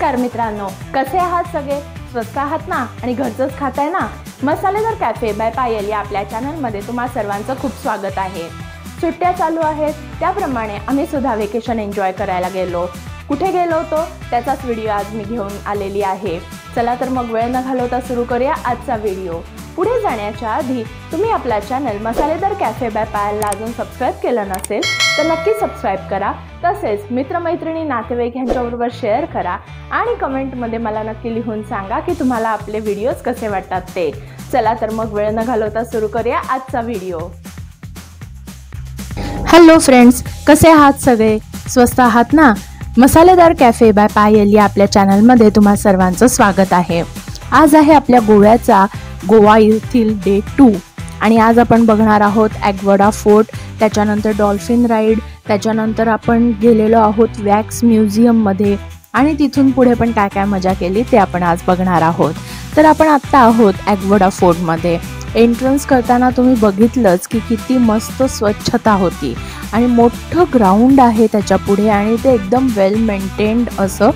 नमस्कार मित्रांनो, कसे आहात सगळे? स्वस्त आहात ना आणि घरचंच खाताय ना? मसालेदार कॅफे बाय पायल या आपल्या चॅनलमध्ये तुम्हा सर्वांचं खूप स्वागत आहे। सुट्ट्या चालू आहेत, त्याप्रमाणे आम्ही सुद्धा वेकेशन एन्जॉय करायला गेलो। कुठे गेलो होतो त्याचाच व्हिडिओ आज मी घेऊन आलेली आहे। चला तर मग वेळ न घालवता सुरू करूया आजचा व्हिडिओ। पुढे जाण्याच्या आधी तुम्ही आपला चॅनल मसालेदार कॅफे बाय पायलला अजून सबस्क्राइब केलं नसेल तर नक्की सबस्क्राइब करा। तसेच मित्रमैत्रिणी नातेवाईक यांच्याबरोबर शेअर करा आणि कमेंटमध्ये मला नक्की लिहून सांगा की तुम्हाला आपले व्हिडिओज कसे वाटतात ते। चला तर मग वेळ न घालवता सुरू करूया आजचा व्हिडिओ। हॅलो फ्रेंड्स, कसे आहात सगळे? स्वस्त आहात ना? मसालेदार कॅफे बाय पायल या आपल्या चॅनलमध्ये तुम्हा सर्वांचं स्वागत आहे। आज आहे आपल्या गोवा येथील डे 2 आणि आज आपण बघणार आहोत ॲग्वाडा फोर्ट, त्याच्यानंतर डॉल्फिन राईड, त्याच्यानंतर आपण गेलेलो आहोत वॅक्स म्युझियममध्ये आणि तिथून पुढे पण काय काय मजा केली ते आपण आज बघणार आहोत। तर आपण आत्ता आहोत ॲग्वाडा फोर्टमध्ये। एंट्रन्स करताना तुम्ही बघितलंच की किती मस्त स्वच्छता होती आणि मोठं ग्राउंड आहे त्याच्या पुढे आणि ते एकदम वेल मेंटेन्ड असं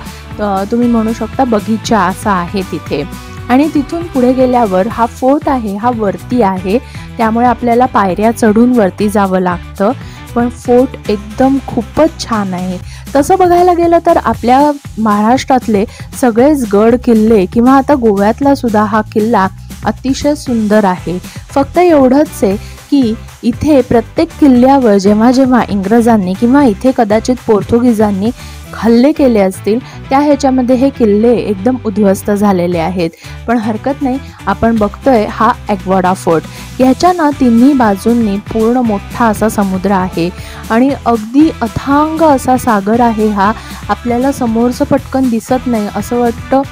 तुम्ही म्हणू शकता बगीचा असा आहे तिथे। आणि तिथून पुढे गेल्यावर हा फोर्ट आहे, हा वरती आहे, त्यामुळे आपल्याला पायऱ्या चढून वरती जावं लागतं, पण फोर्ट एकदम खूपच छान आहे। तसं बघायला गेलं तर आपल्या महाराष्ट्रातले सगळेच गड किल्ले किंवा आता गोव्यातला सुद्धा हा किल्ला अतिशय सुंदर आहे। फक्त एवढंच आहे की इथे प्रत्येक किल्ल्यावर जेव्हा जेव्हा इंग्रजांनी किंवा इथे कदाचित पोर्तुगीजांनी हल्ले केले असतील त्या ह्याच्यामध्ये हे किल्ले एकदम उद्ध्वस्त झालेले आहेत। पण हरकत नाही, आपण बघतोय हा ॲग्वाडा फोर्ट, ह्याच्या ना तिन्ही बाजूंनी पूर्ण मोठा असा समुद्र आहे आणि अगदी अथांग असा सागर आहे। हा आपल्याला समोरचं पटकन दिसत नाही असं वाटतं,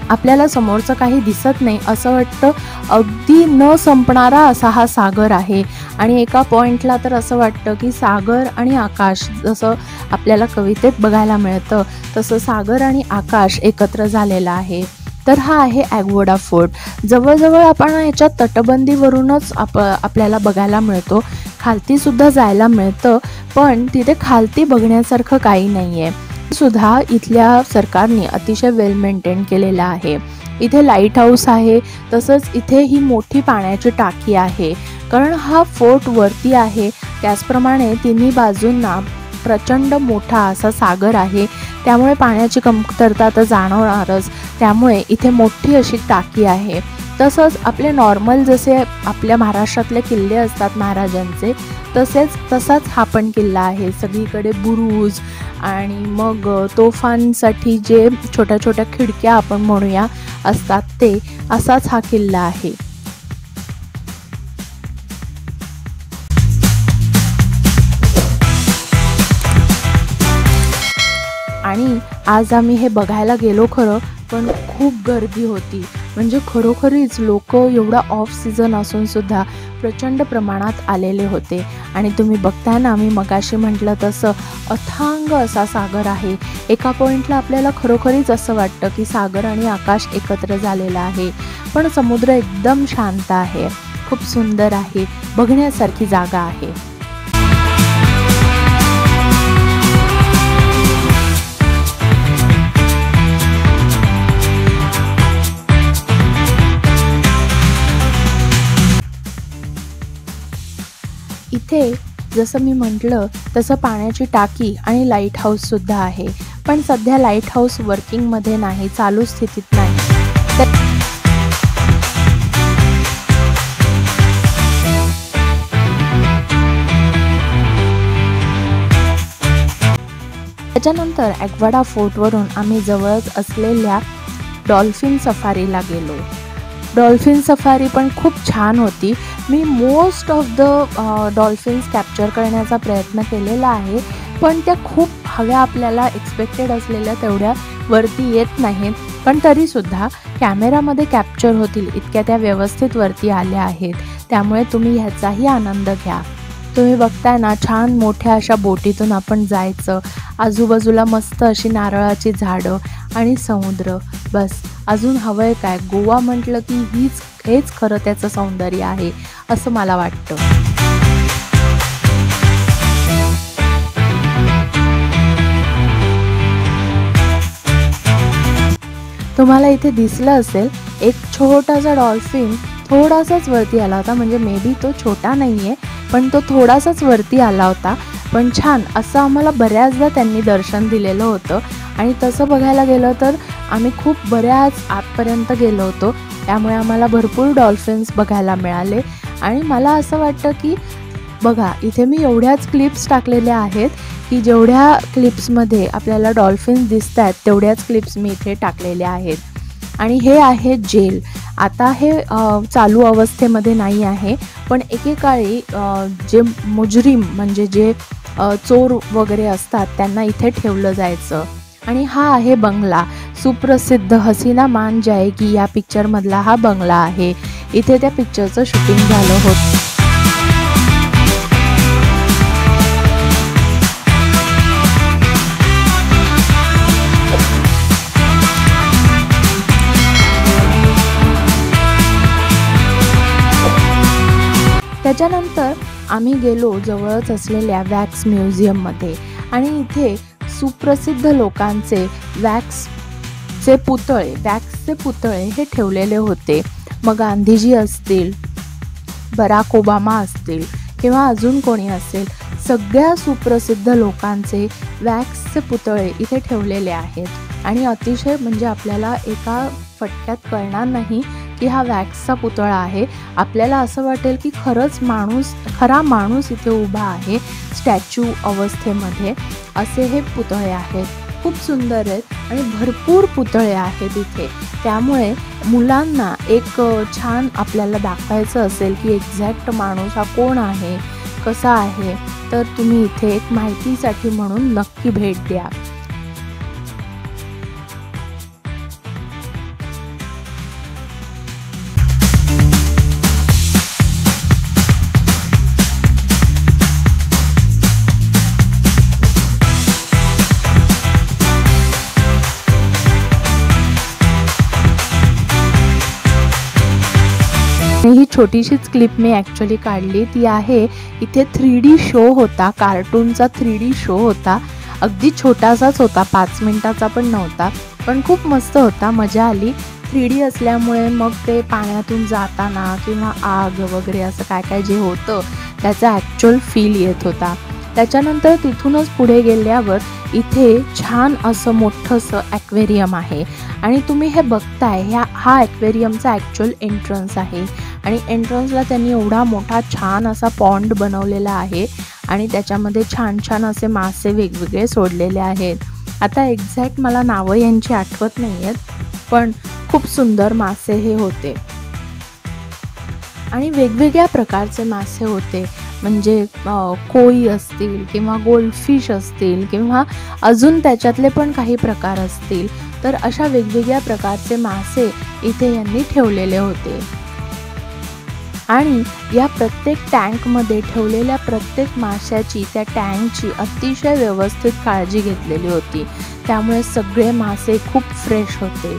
आपल्याला समोरचं काही दिसत नाही असं वाटतं, अगदी न संपणारा असा हा सागर आहे। आणि एका पॉइंटला तर असं वाटतं की सागर आणि आकाश, जसं आपल्याला कवितेत बघायला मिळतं तसं सागर आणि आकाश एकत्र झालेलं आहे। तर हा आहे ॲग्वाडा फोर्ट। जवळजवळ आपण ह्याच्या तटबंदीवरूनच आपल्याला बघायला मिळतो, खालती सुद्धा जायला मिळतं, पण तिथे खालती बघण्यासारखं काही नाही आहे सुद्धा इथल्या सरकारने अतिशय वेल मेंटेन केलेलं आहे। इथे लाईट हाऊस आहे, तसंच इथे ही मोठी पाण्याची टाकी आहे, कारण हा फोर्ट वरती आहे, त्याचप्रमाणे तिन्ही बाजूंना प्रचंड मोठा असा सागर आहे, त्यामुळे पाण्याची कमतरता तर जाणवणारच, त्यामुळे इथे मोठी अशी टाकी आहे। तसंच आपले नॉर्मल जसे आपल्या महाराष्ट्रातले किल्ले असतात महाराजांचे तसाच हा पण किल्ला आहे। सगळीकडे बुरुज आणि मग तोफांसाठी जे छोट्या छोट्या खिडक्या आपण म्हणूया असतात ते असाच हा किल्ला आहे। आणि आज आम्ही हे बघायला गेलो खरं, पण खूप गर्दी होती, म्हणजे खरोखरीच लोक एवढा ऑफ सीझन असून सुद्धा प्रचंड प्रमाणात आलेले होते। आणि तुम्ही बघताय ना, मी मगाशी म्हटलं तसं अथांग असा सागर आहे। एका पॉईंटला आपल्याला खरोखरीच असं वाटतं की सागर आणि आकाश एकत्र झालेलं आहे, पण समुद्र एकदम शांत आहे, खूप सुंदर आहे, बघण्यासारखी जागा आहे। इथे जसं मी म्हटलं तसं पाण्याची टाकी आणि लाईट हाऊस सुद्धा आहे, पण सध्या लाईट हाऊस वर्किंगमध्ये नाही, चालू स्थितीत नाही। त्याच्यानंतर ॲग्वाडा फोर्टवरून आम्ही जवळच असलेल्या डॉल्फिन सफारीला गेलो। डॉल्फिन सफारी पण खूप छान होती। मी most of the dolphins capture करण्याचा प्रयत्न केलेला आहे, पण त्या खूप हव्या आपल्याला एक्सपेक्टेड असलेल्या तेवढ्या वरती येत नाहीत, पण तरीसुद्धा कॅमेरामध्ये कॅप्चर होतील इतक्या त्या व्यवस्थित वरती आल्या आहेत, त्यामुळे तुम्ही ह्याचाही आनंद घ्या। तुम्ही बघताय ना, छान मोठ्या अशा बोटीतून आपण जायचं, आजूबाजूला मस्त अशी नारळाची झाडं आणि समुद्र, बस अजून हवंय काय? गोवा म्हटलं की हेच खरं त्याचं सौंदर्य आहे असं मला वाटतं। तुम्हाला इथे दिसलं असेल एक छोटासा डॉल्फिन थोडासाच वरती आला होता, म्हणजे मे बी तो छोटा नाही आहे पण तो थोडासाच वरती आला होता, पण छान असं आम्हाला बऱ्याचदा त्यांनी दर्शन दिलेलं होतं। आणि तसं बघायला गेलं तर आम्ही खूप बऱ्याच आतपर्यंत गेलो होतो, त्यामुळे आम्हाला भरपूर डॉल्फिन्स बघायला मिळाले। आणि मला असं वाटतं की बघा इथे मी एवढ्याच क्लिप्स टाकलेल्या आहेत की जेवढ्या क्लिप्समध्ये आपल्याला डॉल्फिन्स दिसत आहेत तेवढ्याच क्लिप्स मी इथे टाकलेल्या आहेत। आणि हे आहे जेल। आता हे चालू अवस्थेमध्ये नाही आहे, पण एकेकाळी जे मुजरिम म्हणजे जे चोर वगैरे असतात त्यांना इथे ठेवलं जायचं। आणि हा आहे बंगला, सुप्रसिद्ध हसीना मान जाएगी या पिक्चरमधला हा बंगला आहे। इथे त्या पिक्चरचं शूटिंग झालं होतं। त्याच्यानंतर आम्ही गेलो जवळच असलेल्या वॅक्स म्युझियममध्ये आणि इथे सुप्रसिद्ध लोकांचे वॅक्सचे पुतळे हे ठेवलेले होते। मग गांधीजी असतील, बराक ओबामा असतील किंवा अजून कोणी असेल, सगळ्या सुप्रसिद्ध लोकांचे वॅक्सचे पुतळे इथे ठेवलेले आहेत। आणि अतिशय म्हणजे आपल्याला एका फटक्यात कळणार नाही की हा वॅक्सचा पुतळा आहे। आपल्याला असं वाटेल की खरा माणूस इथे उभा आहे स्टॅच्यू अवस्थेमध्ये, असे हे पुतळे आहेत। खूप सुंदर आहेत आणि भरपूर पुतळे आहेत इथे, त्यामुळे मुलांना एक छान आपल्याला दाखवायचं असेल की एक्झॅक्ट माणूस हा कोण आहे, कसा आहे, तर तुम्ही इथे एक माहितीसाठी म्हणून नक्की भेट द्या। ही छोटीशीच क्लिप मी ॲक्च्युली काढली, ती आहे इथे 3D शो होता, कार्टूनचा 3D शो होता। अगदी छोटासाच होता, 5 मिनिटाचा पण नव्हता, पण खूप मस्त होता, मजा आली। 3D असल्यामुळे मग ते पाण्यातून जाताना किंवा आग वगैरे असं काय काय जे होतं त्याचा ॲक्च्युअल फील येत होता। त्याच्यानंतर तिथूनच पुढे गेल्यावर इथे छान असं मोठंसं ॲक्वेरियम आहे आणि तुम्ही हे बघताय हा ॲक्वेरियमचा ॲक्च्युअल एंट्रन्स आहे। आणि एंट्रन्सला त्यांनी एवढा मोठा छान असा पॉन्ड बनवलेला आहे आणि त्याच्यामध्ये छान छान असे मासे वेगवेगळे सोडलेले आहेत। आता एक्झॅक्ट मला नावं यांची आठवत नाही आहेत, पण खूप सुंदर मासे हे होते आणि वेगवेगळ्या प्रकारचे मासे होते, म्हणजे कोई असतील किंवा गोल्डफिश असतील किंवा अजून त्याच्यातले पण काही प्रकार असतील, तर अशा वेगवेगळ्या प्रकारचे मासे इथे यांनी ठेवलेले होते। आणि या प्रत्येक टँकमध्ये ठेवलेल्या प्रत्येक माशाची त्या टँकची अतिशय व्यवस्थित काळजी घेतलेली होती, त्यामुळे सगळे मासे खूप फ्रेश होते।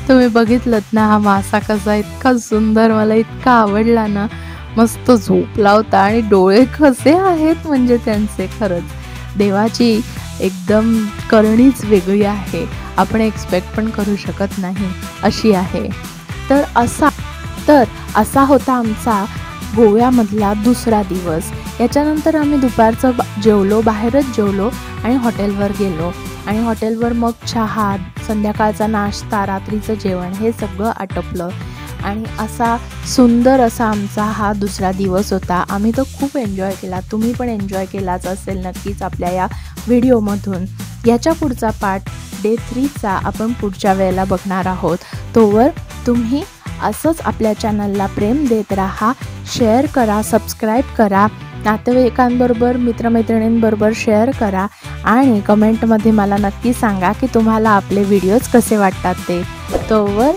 तुम्ही बघितलत ना हा मासा कसा इतका सुंदर, मला इतका आवडला ना, मस्त झोपला होता आणि डोळे कसे आहेत म्हणजे त्यांचे, खरंच देवाची एकदम करणीच वेगळी आहे, आपण एक्सपेक्ट पण करू शकत नाही अशी आहे। तर असा होता आमचा गोव्यामधला दुसरा दिवस। याच्यानंतर आम्ही दुपारचं जेवलो, बाहेरच जेवलो आणि हॉटेलवर गेलो आणि हॉटेलवर मग चहा, संध्याकाळचा नाश्ता, रात्रीचं जेवण हे सगळं आटोपलं आणि असा सुंदर असा आमचा हा दुसरा दिवस होता। आम्ही तो खूप एन्जॉय केला, तुम्ही पण एन्जॉय केलाच असेल नक्कीच आपल्या या व्हिडिओमधून। याच्या पुढचा पार्ट डे 3चा आपण पुढच्या वेळेला बघणार आहोत। तोवर तुम्ही असंच आपल्या चॅनलला प्रेम देत राहा, शेअर करा, सबस्क्राईब करा, नातेवाईकांबरोबर, मित्रमैत्रिणींबरोबर शेअर करा आणि कमेंटमध्ये मला नक्की सांगा की तुम्हाला आपले व्हिडिओज कसे वाटतात ते। तोवर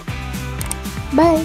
बाय।